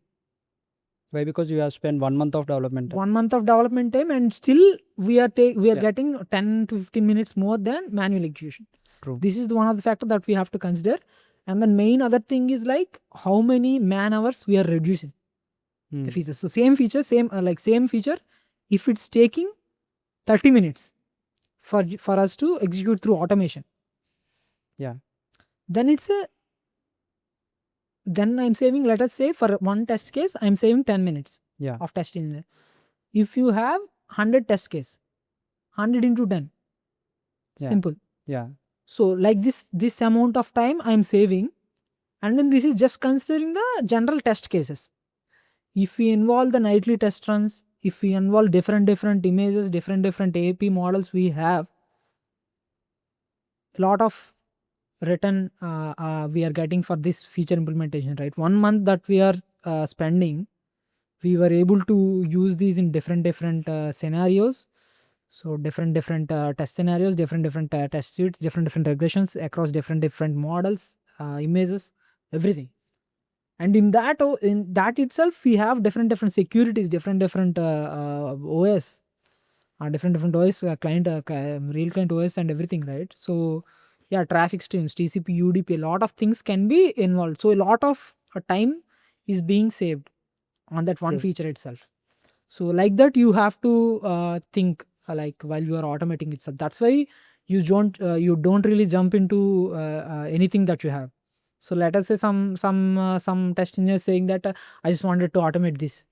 Why? Because you have spent 1 month of development time. 1 month of development time, and still we are Yeah. getting 10 to 15 minutes more than manual execution. True. This is one of the factors that we have to consider. And the main other thing is like how many man hours we are reducing a feature. So same feature, same feature, if it's taking 30 minutes for us to execute through automation, Yeah. then then I'm saving, let us say for one test case I'm saving 10 minutes Yeah. of testing. If you have 100 test case, 100 into 10, Yeah. simple. Yeah. So like this amount of time I'm saving, and then this is just considering the general test cases. If we involve the nightly test runs, if we involve different images, different AP models, we have a lot of return we are getting for this feature implementation, right? 1 month that we are spending, we were able to use these in different scenarios. So different test scenarios, different test suites, different regressions across different models, images, everything. And in that itself, we have different securities, different OS, different OS, client, real client OS, and everything, right? So yeah, traffic streams, TCP, UDP, a lot of things can be involved. So a lot of time is being saved on that one True. feature itself. So like that, you have to think like while you are automating it. So that's why you don't really jump into anything that you have. So let us say some test engineers saying that I just wanted to automate this.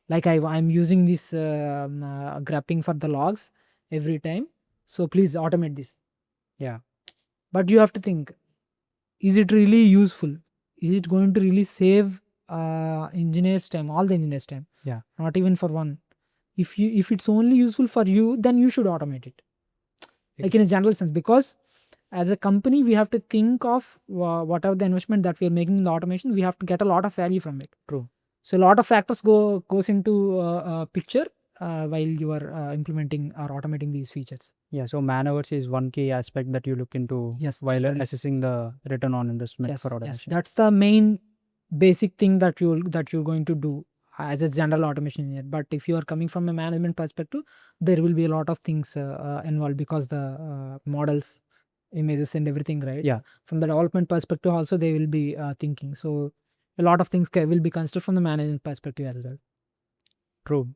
Like I'm using this graphing for the logs every time. So please automate this. Yeah. But you have to think, is it really useful? Is it going to really save engineers time, all the engineers time? Yeah. Not even for one. If it's only useful for you, then you should automate it, like in a general sense, because as a company we have to think of whatever the investment that we are making in the automation, we have to get a lot of value from it. True. So a lot of factors goes into picture while you are implementing or automating these features. Yeah. So man hours is one key aspect that you look into. Yes, While very- assessing the return on investment yes, for yes, automation. that's the main basic thing that you're going to do as a general automation engineer. But if you are coming from a management perspective, there will be a lot of things involved, because the models, images, and everything, right? Yeah. From the development perspective also they will be thinking. So a lot of things will be considered from the management perspective as well. True.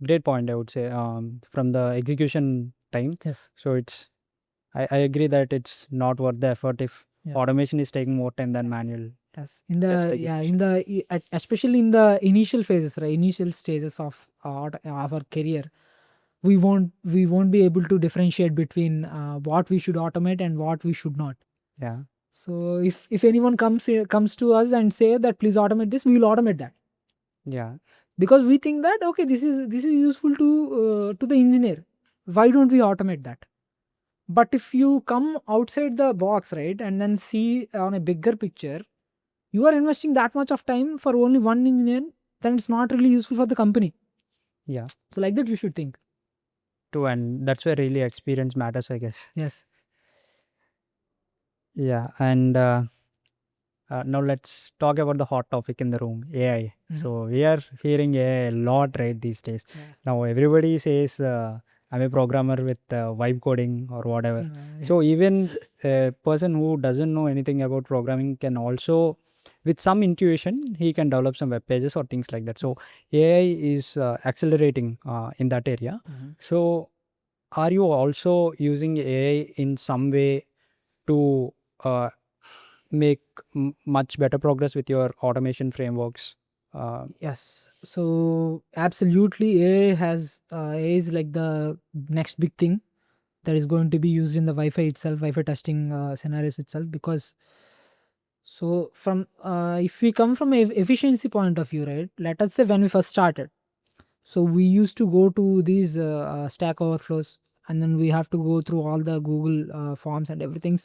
Great point, I would say. From the execution time. Yes. So it's, I agree that it's not worth the effort if Yeah. automation is taking more time than manual. Yes, in Test the especially in the initial phases, right? Initial stages of our career, we won't be able to differentiate between what we should automate and what we should not. Yeah. So if anyone comes to us and say that please automate this, we will automate that, Yeah. because we think that okay, this is useful to the engineer. Why don't we automate that? But if you come outside the box, right, and then see on a bigger picture, you are investing that much of time for only one engineer, then it's not really useful for the company. Yeah. So like that you should think. True, and that's where really experience matters, I guess. Yes. Yeah, and now let's talk about the hot topic in the room, AI. Mhm. So we are hearing AI a lot, right, these days. Yeah. Now everybody says I'm a programmer with vibe coding or whatever. So even a person who doesn't know anything about programming can also, with some intuition, he can develop some web pages or things like that. So AI is accelerating in that area. Mhm. So are you also using AI in some way to make much better progress with your automation frameworks? Yes. So absolutely, AI is like the next big thing that is going to be used in the Wi-Fi itself, Wi-Fi testing scenarios itself. Because so from if we come from a efficiency point of view, right? Let us say when we first started, so we used to go to these Stack Overflows, and then we have to go through all the Google forms and everything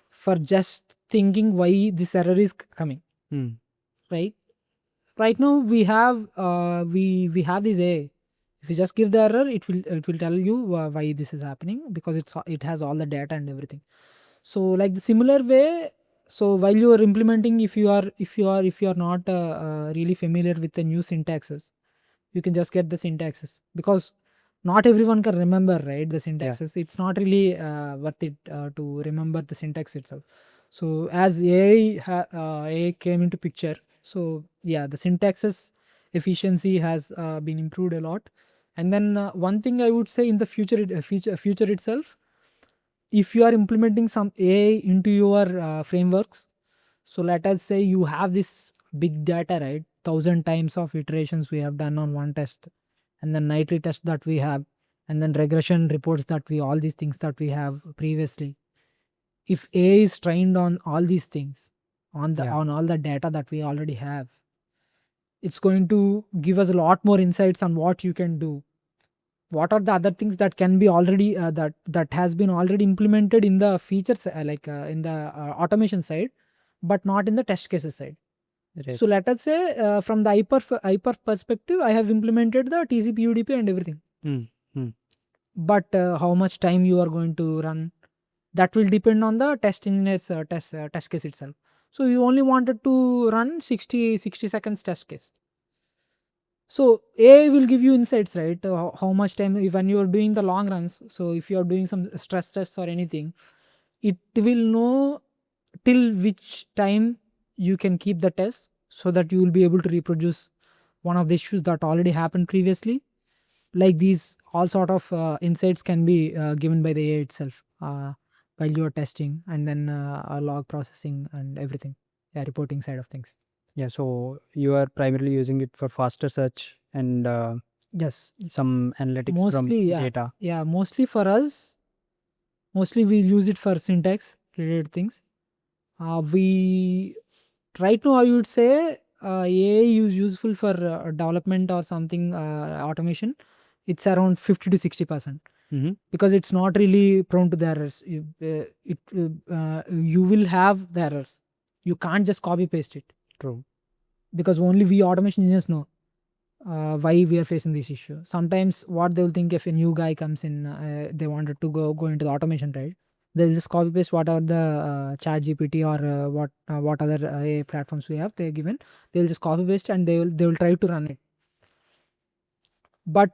for just thinking why this error is coming, Hmm. right? Right now we have this AI. If you just give the error, it will tell you why this is happening, because it has all the data and everything. So like the similar way, so while you are implementing, if you are not really familiar with the new syntaxes, you can just get the syntaxes, because not everyone can remember, right, the syntaxes. It's not really worth it to remember the syntax itself. So as AI came into picture, so yeah, the syntaxes efficiency has been improved a lot. And then one thing I would say in the future itself, if you are implementing some AI into your frameworks, so let us say you have this big data, right? 1,000 times of iterations we have done on one test, and then nightly test that we have, and then regression reports that we all these things that we have previously. If AI is trained on all these things, Yeah. on all the data that we already have, it's going to give us a lot more insights on what you can do. What are the other things that can be already that has been already implemented in the features, in the automation side, but not in the test cases side. Right. So let us say from the hyper perspective, I have implemented the TCP UDP and everything. Hmm. Hmm. But how much time you are going to run, that will depend on the test engineer's test case itself. So you only wanted to run 60 seconds test case. So AI will give you insights, right? How much time when you are doing the long runs. So if you are doing some stress tests or anything, it will know till which time you can keep the test, so that you will be able to reproduce one of the issues that already happened previously. Like these all sort of insights can be given by the AI itself while you are testing, and then log processing and everything, yeah, reporting side of things. Yeah. So you are primarily using it for faster search and Yes, some analytics from mostly, yeah, data. yeah, mostly for us, mostly we use it for syntax related things. We right now I would say AI is useful for development or something, automation. It's around 50 to 60%, Mm-hmm. because it's not really prone to the errors. You will have the errors. You can't just copy paste it, True. because only we automation engineers know why we are facing this issue. Sometimes what they will think, if a new guy comes in, they wanted to go into the automation, right? They'll just copy paste whatever the chat GPT or what other AI platforms we have they're given. They'll just copy paste and they will try to run it. But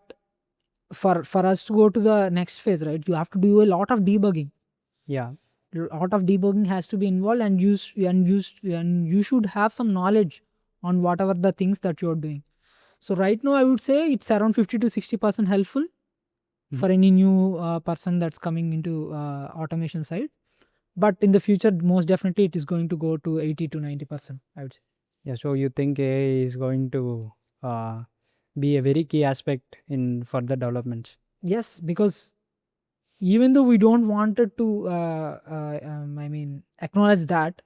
for us to go to the next phase, right, you have to do a lot of debugging. Yeah. A lot of debugging has to be involved, and you should have some knowledge on whatever the things that you're doing. So right now I would say it's around 50 to 60% helpful Mhm. for any new person that's coming into automation side. But in the future, most definitely it is going to go to 80 to 90%, I would say. Yeah. So you think AI is going to be a very key aspect in further developments? Yes, because even though we don't wanted to acknowledge that,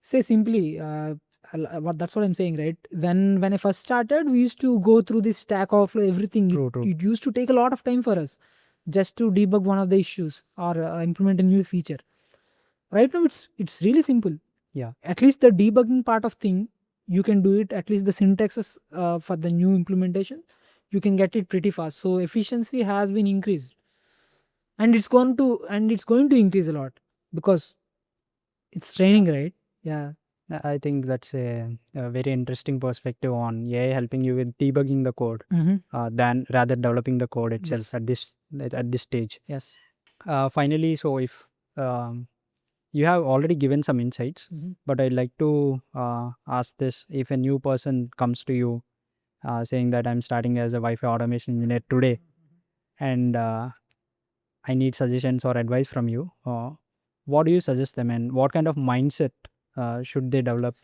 say simply, that's what I'm saying, right? When I first started, we used to go through this stack of everything. True. It used to take a lot of time for us just to debug one of the issues or implement a new feature. Right now it's really simple. Yeah. At least the debugging part of thing, you can do it. At least the syntaxes for the new implementation, you can get it pretty fast. So efficiency has been increased, and it's going to increase a lot because it's training, right? Yeah. I think that's a very interesting perspective on AI helping you with debugging the code than rather developing the code itself Yes. at this stage. Yes. Finally, so if you have already given some insights, but I'd like to ask this: if a new person comes to you saying that I'm starting as a Wi-Fi automation engineer today, and I need suggestions or advice from you, what do you suggest them, and what kind of mindset should they develop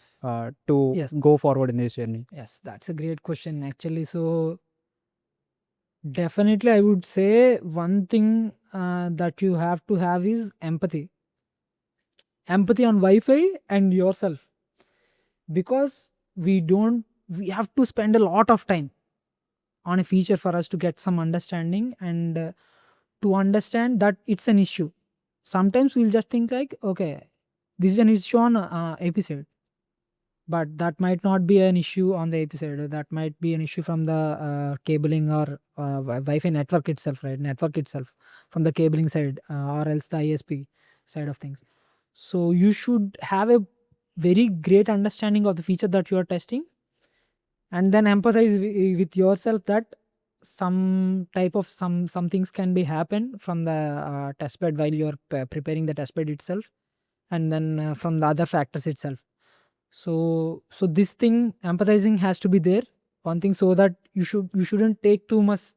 to Yes. go forward in this journey? Yes, that's a great question actually. So definitely I would say one thing that you have to have is empathy on Wi-Fi and yourself, because we have to spend a lot of time on a feature for us to get some understanding, and to understand that it's an issue. Sometimes we'll just think like, okay, this is an issue on episode, but that might not be an issue on the episode. That might be an issue from the cabling or Wi-Fi network itself, right? Network itself, from the cabling side, or else the ISP side of things. So you should have a very great understanding of the feature that you are testing, and then empathize with yourself that some things can be happen from the test bed while you are preparing the test bed itself, and then from the other factors itself. So this thing, empathizing, has to be there, one thing, so that you shouldn't take too much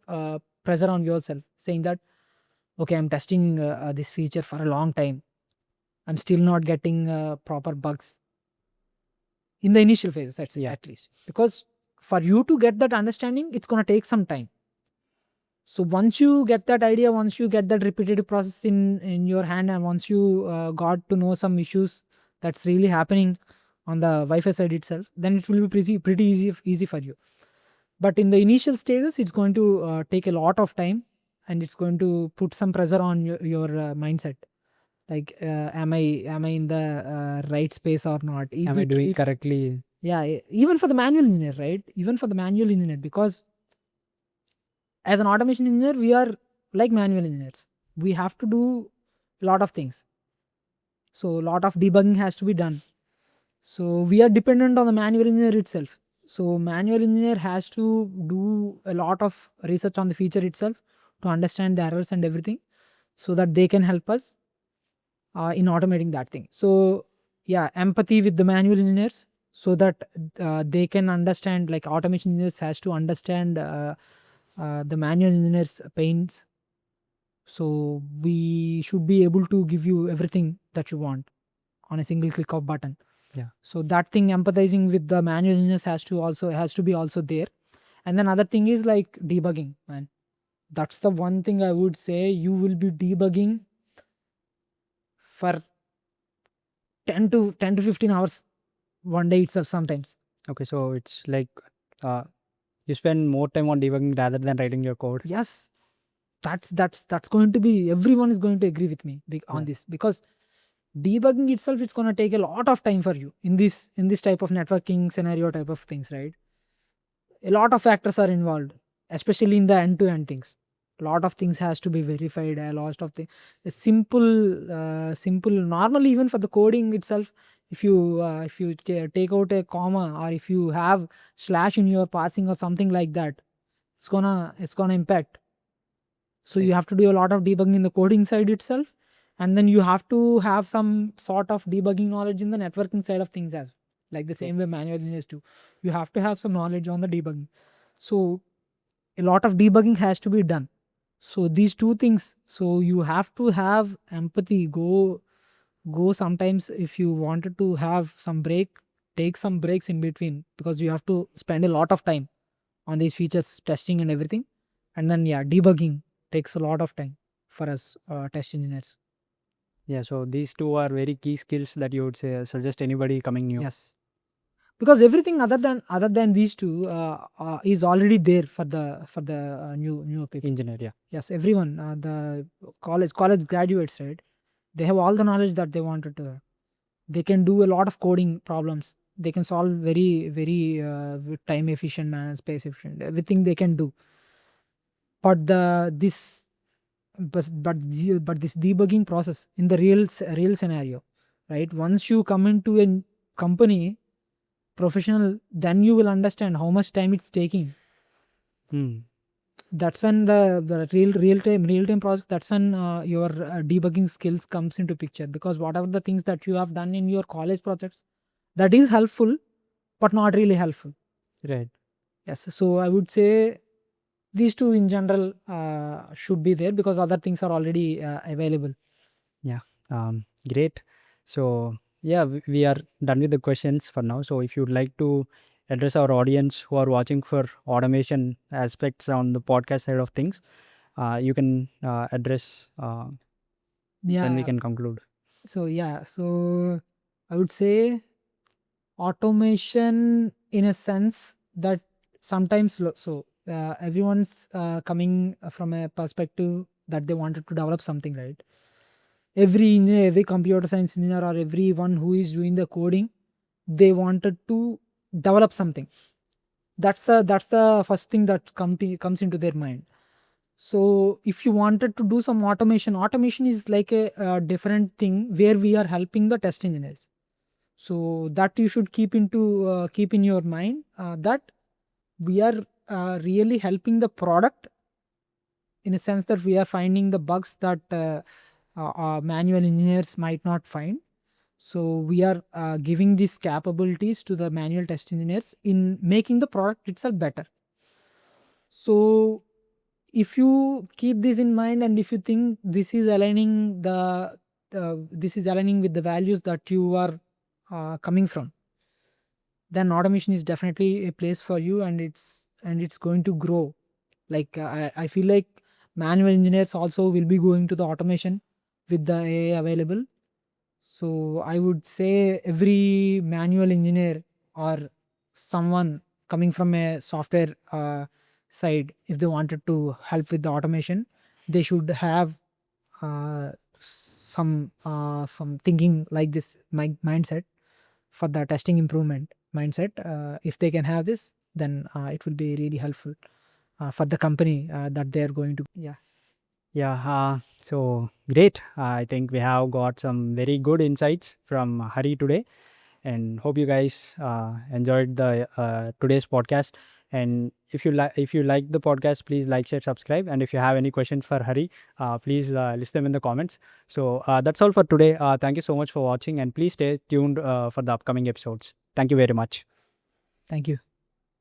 pressure on yourself, saying that, okay, I'm testing this feature for a long time, I'm still not getting proper bugs in the initial phases, at least, because for you to get that understanding, it's going to take some time. So once you get that idea, once you get that repetitive process in your hand, and once you got to know some issues that's really happening on the Wi-Fi side itself, then it will be pretty easy for you. But in the initial stages, it's going to take a lot of time, and it's going to put some pressure on your mindset. Like, am I in the right space or not? Am I doing correctly? Yeah, even for the manual engineer, right? Even for the manual engineer, because as an automation engineer, we are like manual engineers. We have to do a lot of things. So a lot of debugging has to be done. So we are dependent on the manual engineer itself. So manual engineer has to do a lot of research on the feature itself to understand the errors and everything, so that they can help us in automating that thing. So yeah, empathy with the manual engineers, so that they can understand, like automation engineers has to understand the manual engineers pains. So we should be able to give you everything that you want on a single click of button. Yeah. So that thing, empathizing with the manual engineers, has to be also there. And then other thing is like debugging, man. That's the one thing I would say. You will be debugging for 10 to 15 hours one day itself sometimes. Okay, so it's like you spend more time on debugging rather than writing your code. Yes, that's going to be, everyone is going to agree with me on this, because debugging itself, it's going to take a lot of time for you in this type of networking scenario type of things, right? A lot of factors are involved, especially in the end-to-end things. A lot of things has to be verified. A lot of things, a simple normally, even for the coding itself, if you take out a comma, or if you have slash in your passing or something like that, it's gonna impact. So you have to do a lot of debugging in the coding side itself, and then you have to have some sort of debugging knowledge in the networking side of things as well. Like the same way manual engineers do. You have to have some knowledge on the debugging. So a lot of debugging has to be done. So these two things. So you have to have empathy. Go sometimes, if you wanted to have some break, take some breaks in between, because you have to spend a lot of time on these features testing and everything. And then yeah, debugging takes a lot of time for us test engineers. Yeah, so these two are very key skills that you would say suggest anybody coming new. Yes, because everything other than these two is already there for the new people. Engineer, yeah. Yes, everyone, the college graduates, right? They have all the knowledge that they wanted to. They can do a lot of coding problems. They can solve very with time efficient manner, space efficient. Everything they can do. But but this debugging process in the real scenario, right? Once you come into a company professional, then you will understand how much time it's taking. That's when the real time process, that's when your debugging skills comes into picture, because whatever the things that you have done in your college projects, that is helpful but not really helpful. Right. Yes, so I would say these two in general should be there, because other things are already available. Yeah. Great. So yeah, we are done with the questions for now. So if you'd like to address our audience who are watching for automation aspects on the podcast side of things, you can address. Then we Yeah, can conclude. so I would say automation in a sense that sometimes everyone's coming from a perspective that they wanted to develop something, right? Every engineer, every computer science engineer, or everyone who is doing the coding, they wanted to develop something. That's the first thing that comes into their mind. So if you wanted to do some automation is like a different thing where we are helping the test engineers. So that you should keep in your mind, that we are really helping the product, in a sense that we are finding the bugs that manual engineers might not find. So we are giving these capabilities to the manual test engineers in making the product itself better. So if you keep this in mind, and if you think this is aligning with the values that you are coming from, then automation is definitely a place for you, and it's going to grow. Like I feel like manual engineers also will be going to the automation with the AI available. So I would say every manual engineer, or someone coming from a software side, if they wanted to help with the automation, they should have some thinking like this mindset for the testing improvement mindset. If they can have this, then it will be really helpful for the company that they are going to. Yeah. Yeah, so great. I think we have got some very good insights from Hari today, and hope you guys enjoyed the today's podcast. And if you like the podcast, please like, share, subscribe. And if you have any questions for Hari, please list them in the comments. So that's all for today. Thank you so much for watching, and please stay tuned for the upcoming episodes. Thank you very much. Thank you.